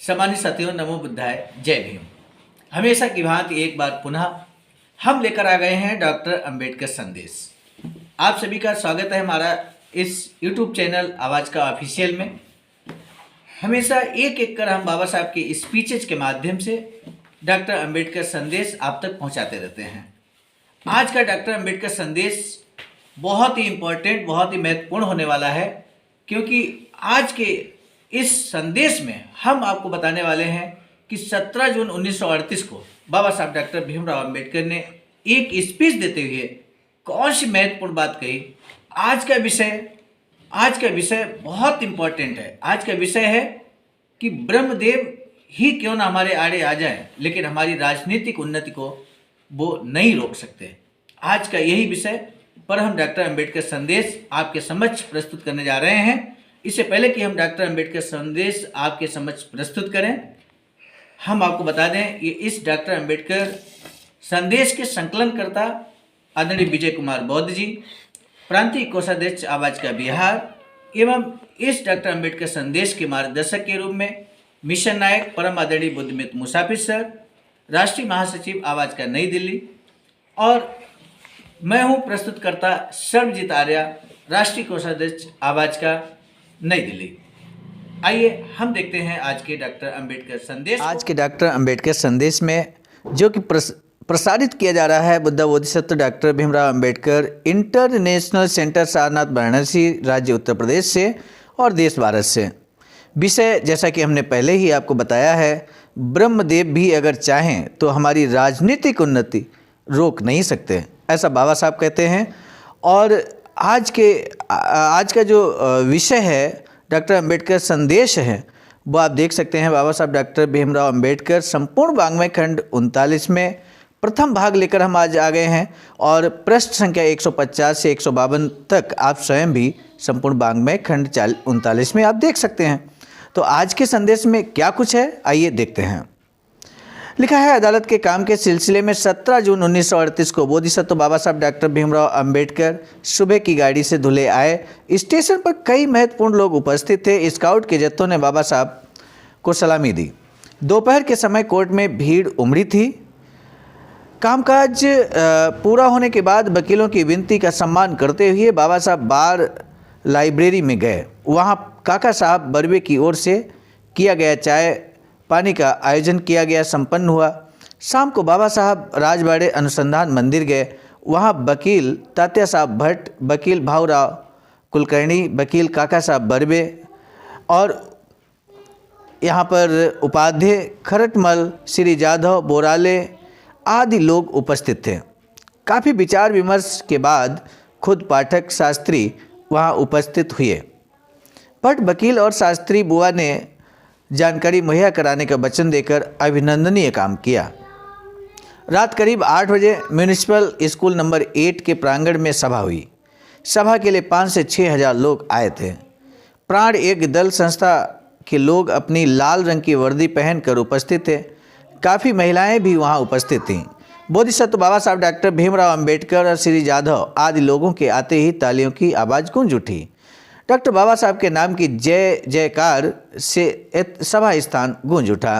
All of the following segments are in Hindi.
सम्मानित साथियों, नमो बुद्धाय, जय भीम। हमेशा की भांति एक बार पुनः हम लेकर आ गए हैं डॉक्टर अंबेडकर संदेश। आप सभी का स्वागत है हमारा इस YouTube चैनल आवाज़ का ऑफिशियल में। हमेशा एक एक कर हम बाबा साहब के स्पीचेज के माध्यम से डॉक्टर अंबेडकर संदेश आप तक पहुंचाते रहते हैं। आज का डॉक्टर अंबेडकर संदेश बहुत ही इम्पोर्टेंट, बहुत ही महत्वपूर्ण होने वाला है, क्योंकि आज के इस संदेश में हम आपको बताने वाले हैं कि 17 जून 1938 को बाबा साहब डॉक्टर भीमराव अंबेडकर ने एक स्पीच देते हुए कौन सी महत्वपूर्ण बात कही। आज का विषय बहुत इम्पोर्टेंट है। आज का विषय है कि ब्रह्मदेव ही क्यों ना हमारे आड़े आ जाए, लेकिन हमारी राजनीतिक उन्नति को वो नहीं रोक सकते। आज का यही विषय पर हम डॉक्टर अंबेडकर संदेश आपके समक्ष प्रस्तुत करने जा रहे हैं। इससे पहले कि हम डॉक्टर अंबेडकर संदेश आपके समक्ष प्रस्तुत करें, हम आपको बता दें ये इस डॉक्टर अंबेडकर संदेश के संकलनकर्ता आदरणीय विजय कुमार बौद्ध जी, प्रांतीय कोषाध्यक्ष आवाज़ का बिहार, एवं इस डॉक्टर अंबेडकर संदेश के मार्गदर्शक के रूप में मिशन नायक परम आदरणीय बुद्धमित मुसाफिर सर, राष्ट्रीय महासचिव आवाज़ का नई दिल्ली, और मैं हूं प्रस्तुतकर्ता सर्वजीत आर्या, राष्ट्रीय कोषाध्यक्ष आवाज़ का नई दिल्ली। आइए हम देखते हैं आज के डॉक्टर अंबेडकर संदेश। आज के डॉक्टर अंबेडकर संदेश में जो कि प्रसारित किया जा रहा है Buddha Bodhisattva doctor Bhimrao Ambedkar international centre Sarnath Varanasi, राज्य उत्तर प्रदेश से और देश भारत से। विषय जैसा कि हमने पहले ही आपको बताया है, ब्रह्मदेव भी अगर चाहें तो हमारी राजनीतिक उन्नति रोक नहीं सकते, ऐसा बाबा साहब कहते हैं। और आज का जो विषय है डॉक्टर अंबेडकर संदेश है, वो आप देख सकते हैं। बाबा साहब डॉक्टर भीमराव अंबेडकर संपूर्ण वाङ्मय खंड 39 में प्रथम भाग लेकर हम आज आ गए हैं, और पृष्ठ संख्या 150 से 152 तक आप स्वयं भी संपूर्ण वाङ्मय खंड 39 में आप देख सकते हैं। तो आज के संदेश में क्या कुछ है, आइए देखते हैं। लिखा है, अदालत के काम के सिलसिले में 17 जून 1938 को बोधिसत्व बाबा साहब डॉक्टर भीमराव अंबेडकर सुबह की गाड़ी से धुले आए। स्टेशन पर कई महत्वपूर्ण लोग उपस्थित थे। स्काउट के जत्थों ने बाबा साहब को सलामी दी। दोपहर के समय कोर्ट में भीड़ उमड़ी थी। कामकाज पूरा होने के बाद वकीलों की विनती का सम्मान करते हुए बाबा साहब बार लाइब्रेरी में गए। वहाँ काका साहब बर्वे की ओर से किया गया चाय पानी का आयोजन किया गया, संपन्न हुआ। शाम को बाबा साहब राजवाड़े अनुसंधान मंदिर गए। वहाँ वकील तात्या साहब भट्ट, वकील भाऊराव कुलकर्णी, वकील काका साहब बर्वे और यहाँ पर उपाध्याय खरटमल, श्री जाधव बोराले आदि लोग उपस्थित थे। काफ़ी विचार विमर्श के बाद खुद पाठक शास्त्री वहाँ उपस्थित हुए। भट्ट वकील और शास्त्री बुआ ने जानकारी मुहैया कराने का वचन देकर अभिनंदनीय काम किया। रात करीब 8 बजे म्यूनिसिपल स्कूल नंबर 8 के प्रांगण में सभा हुई। सभा के लिए 5 से 6 हज़ार लोग आए थे। प्राण एक दल संस्था के लोग अपनी लाल रंग की वर्दी पहनकर उपस्थित थे। काफ़ी महिलाएं भी वहां उपस्थित थीं। बोधिसत्व बाबा साहब डॉक्टर भीमराव अंबेडकर और श्री जाधव आदि लोगों के आते ही तालियों की आवाज़ गूंज उठी। डॉक्टर बाबा साहब के नाम की जय जयकार से सभा स्थान गूंज उठा।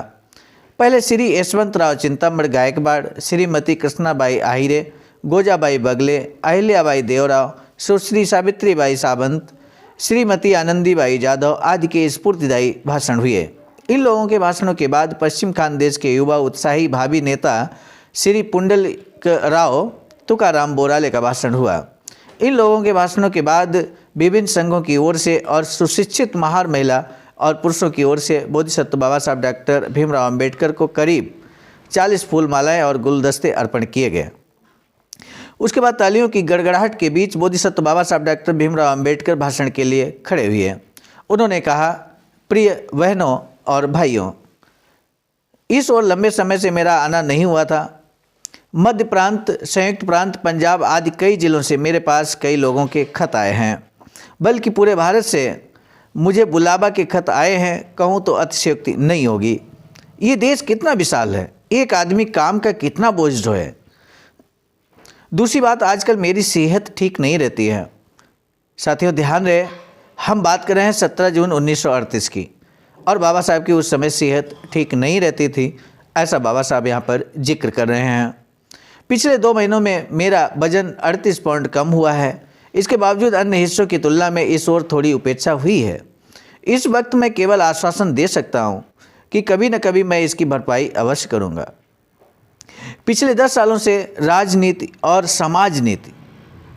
पहले श्री यशवंतराव चिंतामण गायकवाड़, श्रीमती कृष्णाबाई आहिरे, गोजाबाई बगले, अहिल्याबाई देवराव, सुश्री सावित्रीबाई सावंत, श्रीमती आनंदीबाई जाधव आदि के स्फूर्तिदायी भाषण हुए। इन लोगों के भाषणों के बाद पश्चिम खान देश के युवा उत्साही भावी नेता श्री पुंडलिक राव तुकाराम बोराले का भाषण हुआ। इन लोगों के भाषणों के बाद विभिन्न संघों की ओर से और सुशिक्षित महार महिला और पुरुषों की ओर से बोधिसत्व बाबा साहब डॉक्टर भीमराव अंबेडकर को करीब 40 फूल मालाएँ और गुलदस्ते अर्पण किए गए। उसके बाद तालियों की गड़गड़ाहट के बीच बोधिसत्व बाबा साहब डॉक्टर भीमराव अंबेडकर भाषण के लिए खड़े हुए। उन्होंने कहा, प्रिय बहनों और भाइयों, इस ओर लंबे समय से मेरा आना नहीं हुआ था। मध्य प्रांत, संयुक्त प्रांत, पंजाब आदि कई जिलों से मेरे पास कई लोगों के खत आए हैं, बल्कि पूरे भारत से मुझे बुलावा के खत आए हैं। कहूँ तो अतिशयोक्ति नहीं होगी। ये देश कितना विशाल है, एक आदमी काम का कितना बोझ ढोए। दूसरी बात, आजकल मेरी सेहत ठीक नहीं रहती है। साथियों ध्यान रहे, हम बात कर रहे हैं 17 जून 1938 की। और बाबा साहब की उस समय सेहत ठीक नहीं रहती थी, ऐसा बाबा साहब यहाँ पर जिक्र कर रहे हैं। पिछले 2 महीनों में मेरा वजन 38 पाउंड कम हुआ है। इसके बावजूद अन्य हिस्सों की तुलना में इस ओर थोड़ी उपेक्षा हुई है। इस वक्त मैं केवल आश्वासन दे सकता हूँ कि कभी न कभी मैं इसकी भरपाई अवश्य करूँगा। पिछले 10 सालों से राजनीति और समाज नीति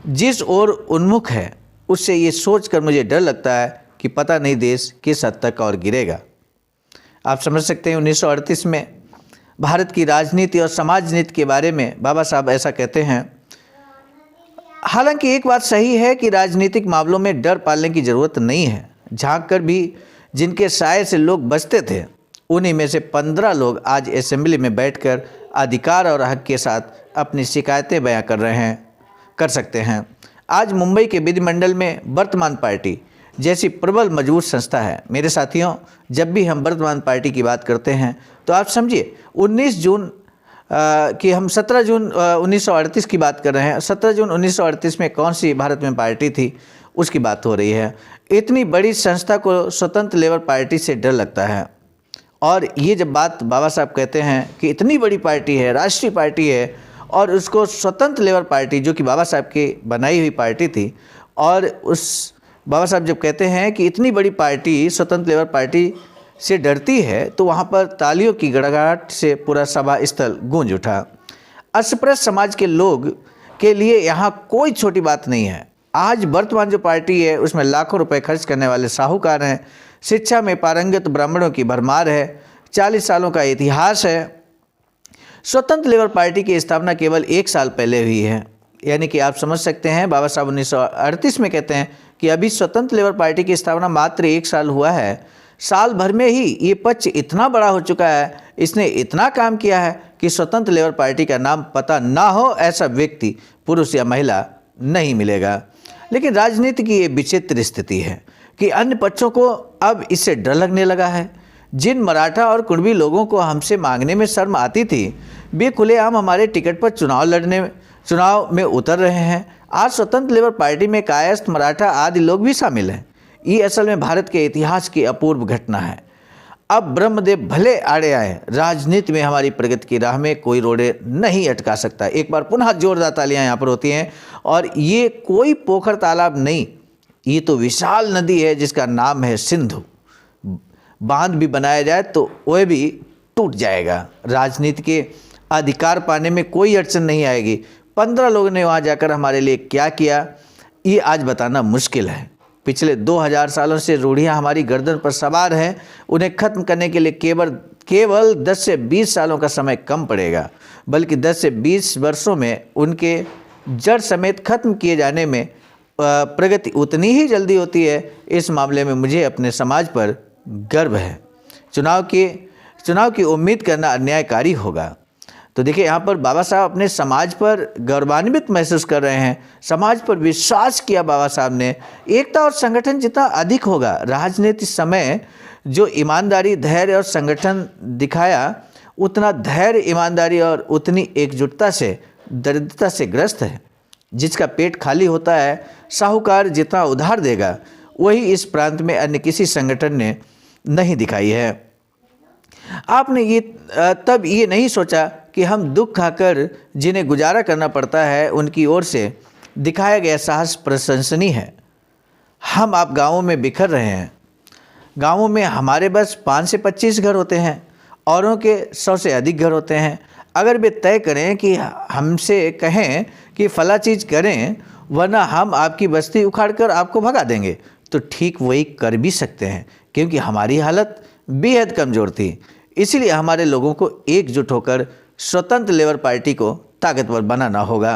जिस ओर उन्मुख है, उससे ये सोचकर मुझे डर लगता है कि पता नहीं देश किस हद तक और गिरेगा। आप समझ सकते हैं 1938 में भारत की राजनीति और समाज नीति के बारे में बाबा साहब ऐसा कहते हैं। हालांकि एक बात सही है कि राजनीतिक मामलों में डर पालने की ज़रूरत नहीं है। झांक कर भी जिनके साए से लोग बचते थे, उन्हीं में से 15 लोग आज असेंबली में बैठकर अधिकार और हक के साथ अपनी शिकायतें बयां कर सकते हैं। आज मुंबई के विधिमंडल में वर्तमान पार्टी जैसी प्रबल मजबूत संस्था है। मेरे साथियों, जब भी हम वर्तमान पार्टी की बात करते हैं तो आप समझिए 19 जून कि हम 17 जून 1938 की बात कर रहे हैं। 17 जून 1938 में कौन सी भारत में पार्टी थी, उसकी बात हो रही है। इतनी बड़ी संस्था को स्वतंत्र लेबर पार्टी से डर लगता है। और ये जब बात बाबा साहब कहते हैं कि इतनी बड़ी पार्टी है, राष्ट्रीय पार्टी है, और उसको स्वतंत्र लेबर पार्टी जो कि बाबा साहब की बनाई हुई पार्टी थी, और उस बाबा साहब जब कहते हैं कि इतनी बड़ी पार्टी स्वतंत्र लेबर पार्टी से डरती है, तो वहाँ पर तालियों की गड़गड़ाहट से पूरा सभा स्थल गूंज उठा। अस्पृश्य समाज के लोग के लिए यहाँ कोई छोटी बात नहीं है। आज वर्तमान जो पार्टी है उसमें लाखों रुपए खर्च करने वाले साहूकार हैं, शिक्षा में पारंगत ब्राह्मणों की भरमार है, 40 सालों का इतिहास है। स्वतंत्र लेबर पार्टी की स्थापना केवल 1 साल पहले हुई है। यानी कि आप समझ सकते हैं, बाबा साहब 1938 में कहते हैं कि अभी स्वतंत्र लेबर पार्टी की स्थापना मात्र 1 साल हुआ है। साल भर में ही ये पक्ष इतना बड़ा हो चुका है, इसने इतना काम किया है कि स्वतंत्र लेबर पार्टी का नाम पता ना हो ऐसा व्यक्ति, पुरुष या महिला, नहीं मिलेगा। लेकिन राजनीति की ये विचित्र स्थिति है कि अन्य पक्षों को अब इससे डर लगने लगा है। जिन मराठा और कुणबी लोगों को हमसे मांगने में शर्म आती थी, वे खुलेआम हमारे टिकट पर चुनाव में उतर रहे हैं। आज स्वतंत्र लेबर पार्टी में कायस्थ, मराठा आदि लोग भी शामिल हैं। ये असल में भारत के इतिहास की अपूर्व घटना है। अब ब्रह्मदेव भले आड़े आए, राजनीति में हमारी प्रगति की राह में कोई रोड़े नहीं अटका सकता। एक बार पुनः जोरदार तालियां यहाँ पर होती हैं। और ये कोई पोखर तालाब नहीं, ये तो विशाल नदी है जिसका नाम है सिंधु। बांध भी बनाया जाए तो वह भी टूट जाएगा। राजनीति के अधिकार पाने में कोई अड़चन नहीं आएगी। 15 लोगों ने वहाँ जाकर हमारे लिए क्या किया, ये आज बताना मुश्किल है। पिछले 2000 सालों से रूढ़ियाँ हमारी गर्दन पर सवार हैं। उन्हें खत्म करने के लिए केवल 10 से 20 सालों का समय कम पड़ेगा, बल्कि 10 से 20 वर्षों में उनके जड़ समेत खत्म किए जाने में प्रगति उतनी ही जल्दी होती है। इस मामले में मुझे अपने समाज पर गर्व है। चुनाव की उम्मीद करना अन्यायकारी होगा। तो देखिए, यहाँ पर बाबा साहब अपने समाज पर गौरवान्वित महसूस कर रहे हैं। समाज पर विश्वास किया बाबा साहब ने। एकता और संगठन जितना अधिक होगा, राजनीति समय जो ईमानदारी, धैर्य और संगठन दिखाया, उतना धैर्य, ईमानदारी और उतनी एकजुटता से दरिद्रता से ग्रस्त है। जिसका पेट खाली होता है, साहूकार जितना उधार देगा, वही इस प्रांत में अन्य किसी संगठन ने नहीं दिखाई है। आपने तब ये नहीं सोचा कि हम दुख खाकर जिन्हें गुजारा करना पड़ता है, उनकी ओर से दिखाया गया साहस प्रशंसनीय है। हम आप गांवों में बिखर रहे हैं। गांवों में हमारे बस 5 से 25 घर होते हैं, औरों के 100 से अधिक घर होते हैं। अगर वे तय करें कि हमसे कहें कि फला चीज़ करें, वरना हम आपकी बस्ती उखाड़ कर आपको भगा देंगे, तो ठीक वही कर भी सकते हैं, क्योंकि हमारी हालत बेहद कमज़ोर थी। इसीलिए हमारे लोगों को एकजुट होकर स्वतंत्र लेबर पार्टी को ताकतवर बनाना होगा।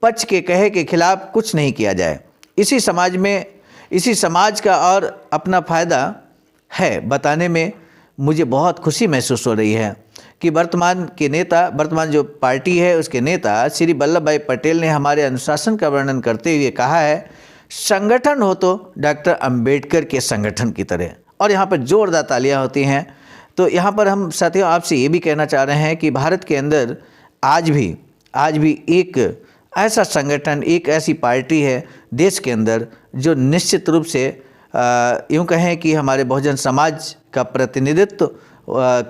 पक्ष के कहे के खिलाफ कुछ नहीं किया जाए। इसी समाज का और अपना फ़ायदा है बताने में मुझे बहुत खुशी महसूस हो रही है कि वर्तमान जो पार्टी है उसके नेता श्री वल्लभ भाई पटेल ने हमारे अनुशासन का वर्णन करते हुए कहा है, संगठन हो तो डॉक्टर अंबेडकर के संगठन की तरह। और यहाँ पर जोरदार तालियां होती हैं। तो यहाँ पर हम साथियों आपसे ये भी कहना चाह रहे हैं कि भारत के अंदर आज भी एक ऐसा संगठन, एक ऐसी पार्टी है देश के अंदर जो निश्चित रूप से यूँ कहें कि हमारे बहुजन समाज का प्रतिनिधित्व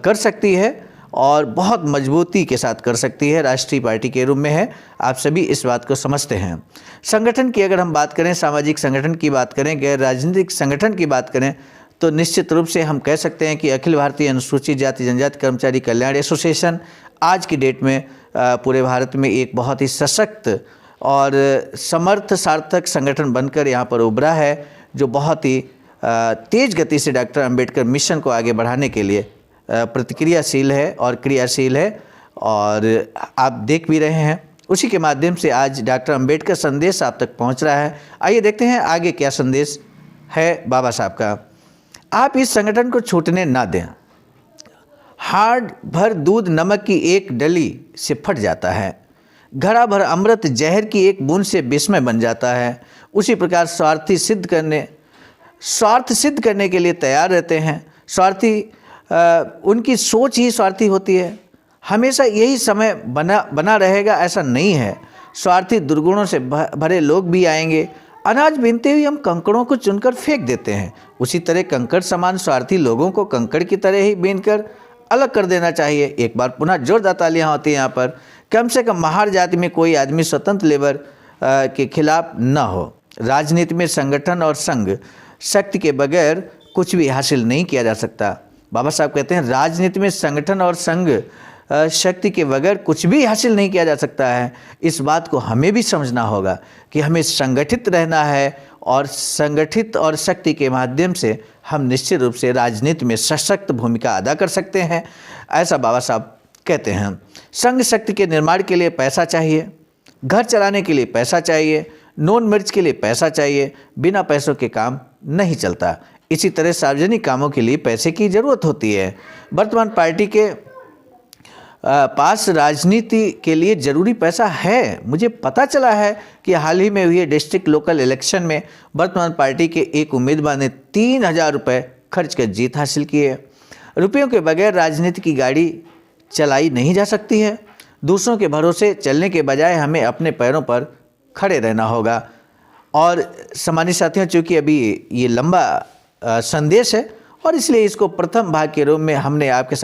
कर सकती है और बहुत मजबूती के साथ कर सकती है, राष्ट्रीय पार्टी के रूप में है। आप सभी इस बात को समझते हैं। संगठन की अगर हम बात करें, सामाजिक संगठन की बात करें, गैर राजनीतिक संगठन की बात करें, तो निश्चित रूप से हम कह सकते हैं कि अखिल भारतीय अनुसूचित जाति जनजाति कर्मचारी कल्याण एसोसिएशन आज की डेट में पूरे भारत में एक बहुत ही सशक्त और समर्थ सार्थक संगठन बनकर यहाँ पर उभरा है, जो बहुत ही तेज़ गति से डॉक्टर अंबेडकर मिशन को आगे बढ़ाने के लिए प्रतिक्रियाशील है और क्रियाशील है, और आप देख भी रहे हैं। उसी के माध्यम से आज डॉक्टर अंबेडकर संदेश आप तक पहुंच रहा है। आइए देखते हैं आगे क्या संदेश है बाबा साहब का। आप इस संगठन को छूटने ना दें। हाड़ भर दूध नमक की एक डली से फट जाता है, घड़ा भर अमृत जहर की एक बूंद से विस्मय बन जाता है। उसी प्रकार स्वार्थ सिद्ध करने के लिए तैयार रहते हैं। उनकी सोच ही स्वार्थी होती है। हमेशा यही समय बना रहेगा ऐसा नहीं है। स्वार्थी दुर्गुणों से भरे लोग भी आएंगे। अनाज बीनते हुए हम कंकड़ों को चुनकर फेंक देते हैं, उसी तरह कंकड़ समान स्वार्थी लोगों को कंकड़ की तरह ही बीनकर अलग कर देना चाहिए। एक बार पुनः जोरदार तालियां होती हैं यहाँ पर। कम से कम महार जाति में कोई आदमी स्वतंत्र लेबर के खिलाफ न हो। राजनीति में संगठन और संघ शक्ति के बगैर कुछ भी हासिल नहीं किया जा सकता। बाबा साहब कहते हैं राजनीति में संगठन और संघ शक्ति के बगैर कुछ भी हासिल नहीं किया जा सकता है। इस बात को हमें भी समझना होगा कि हमें संगठित रहना है, और संगठित और शक्ति के माध्यम से हम निश्चित रूप से राजनीति में सशक्त भूमिका अदा कर सकते हैं, ऐसा बाबा साहब कहते हैं। संघ शक्ति के निर्माण के लिए पैसा चाहिए, घर चलाने के लिए पैसा चाहिए, नून मिर्च के लिए पैसा चाहिए। बिना पैसों के काम नहीं चलता। इसी तरह सार्वजनिक कामों के लिए पैसे की ज़रूरत होती है। वर्तमान पार्टी के पास राजनीति के लिए ज़रूरी पैसा है। मुझे पता चला है कि हाल ही में हुए डिस्ट्रिक्ट लोकल इलेक्शन में वर्तमान पार्टी के एक उम्मीदवार ने 3,000 रुपये खर्च कर जीत हासिल की है। रुपयों के बगैर राजनीति की गाड़ी चलाई नहीं जा सकती है। दूसरों के भरोसे चलने के बजाय हमें अपने पैरों पर खड़े रहना होगा। और सम्मानित साथियों, चूँकि अभी ये लंबा संदेश है और इसलिए इसको प्रथम भाग के रूप में हमने आपके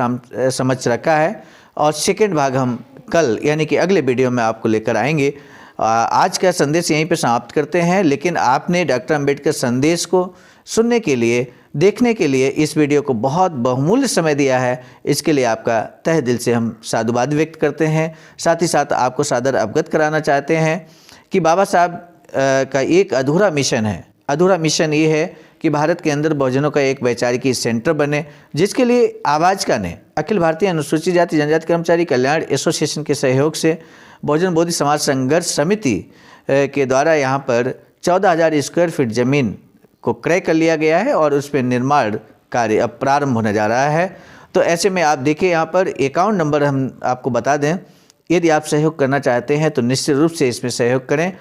समझ रखा है, और सेकंड भाग हम कल यानी कि अगले वीडियो में आपको लेकर आएंगे। आज का संदेश यहीं पे समाप्त करते हैं, लेकिन आपने डॉक्टर अंबेडकर संदेश को सुनने के लिए, देखने के लिए इस वीडियो को बहुत बहुमूल्य समय दिया है। इसके लिए आपका तहे दिल से हम साधुवाद व्यक्त करते हैं। साथ ही साथ आपको सादर अवगत कराना चाहते हैं कि बाबा साहब का एक अधूरा मिशन है। अधूरा मिशन ये है कि भारत के अंदर बहुजनों का एक वैचारिक सेंटर बने, जिसके लिए आवाज़का ने अखिल भारतीय अनुसूचित जाति जनजाति कर्मचारी कल्याण एसोसिएशन के सहयोग से बहुजन बोधि समाज संघर्ष समिति के द्वारा यहाँ पर 14,000 स्क्वायर फीट ज़मीन को क्रय कर लिया गया है और उस पर निर्माण कार्य अब प्रारंभ होने जा रहा है। तो ऐसे में आप देखिए यहाँ पर अकाउंट नंबर हम आपको बता दें। यदि आप सहयोग करना चाहते हैं तो निश्चित रूप से इसमें सहयोग करें।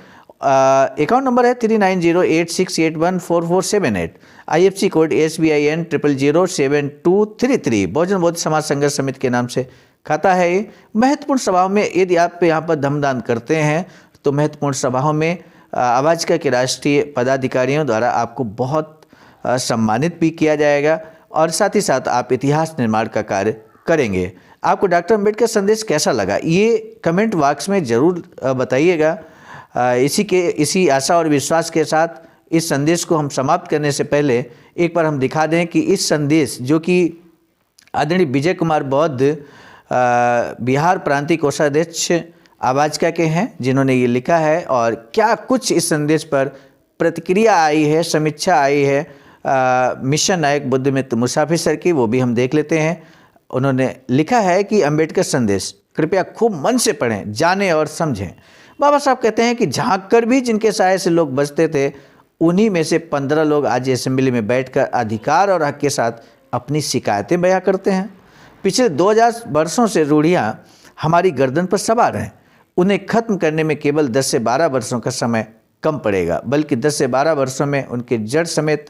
अकाउंट नंबर है 3908681447। IFC code SBIN 0007233। बहुजन बोधि समाज संघर्ष समिति के नाम से खाता है ये। महत्वपूर्ण सभाओं में यदि आप यहाँ पर धमदान करते हैं तो महत्वपूर्ण सभाओं में आवाज़का के राष्ट्रीय पदाधिकारियों द्वारा आपको बहुत सम्मानित भी किया जाएगा, और साथ ही साथ आप इतिहास निर्माण का कार्य करेंगे। आपको डॉक्टर अंबेडकर संदेश कैसा लगा ये कमेंट बॉक्स में ज़रूर बताइएगा। इसी आशा और विश्वास के साथ इस संदेश को हम समाप्त करने से पहले एक बार हम दिखा दें कि इस संदेश जो कि आदरणीय विजय कुमार बौद्ध बिहार प्रांतीय कोषाध्यक्ष आवाज़का के हैं, जिन्होंने ये लिखा है, और क्या कुछ इस संदेश पर प्रतिक्रिया आई है, समीक्षा आई है मिशन नायक बुद्धमित्र मुसाफिर सर की, वो भी हम देख लेते हैं। उन्होंने लिखा है कि अंबेडकर संदेश कृपया खूब मन से पढ़ें, जानें और समझें। बाबा साहब कहते हैं कि झांक कर भी जिनके साये से लोग बचते थे, उन्हीं में से 15 लोग आज असेंबली में बैठकर अधिकार और हक के साथ अपनी शिकायतें बयां करते हैं। पिछले 2000 वर्षों से रूढ़ियाँ हमारी गर्दन पर सवार हैं। उन्हें खत्म करने में केवल 10 से 12 वर्षों का समय कम पड़ेगा, बल्कि 10 से 12 वर्षों में उनके जड़ समेत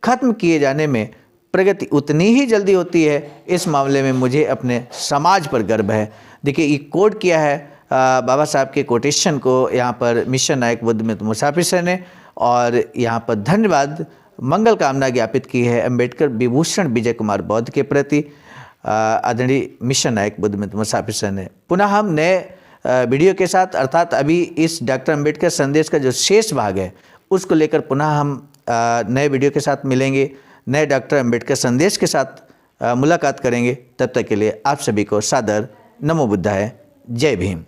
खत्म किए जाने में प्रगति उतनी ही जल्दी होती है। इस मामले में मुझे अपने समाज पर गर्व है। देखिए ये कोट किया है बाबा साहब के कोटेशन को यहाँ पर मिशन नायक बुद्धमित्र मुसाफिर सर ने, और यहाँ पर धन्यवाद मंगल कामना ज्ञापित की है अम्बेडकर विभूषण विजय कुमार बौद्ध के प्रति। आदरणीय मिशन नायक बुद्धमित्र मुसाफिर सर ने। पुनः हम नए वीडियो के साथ, अर्थात अभी इस डॉक्टर अम्बेडकर संदेश का जो शेष भाग है उसको लेकर पुनः हम नए वीडियो के साथ मिलेंगे, नए डॉक्टर अम्बेडकर संदेश के साथ मुलाकात करेंगे। तब तक के लिए आप सभी को सादर नमो बुद्धाय, जय भीम।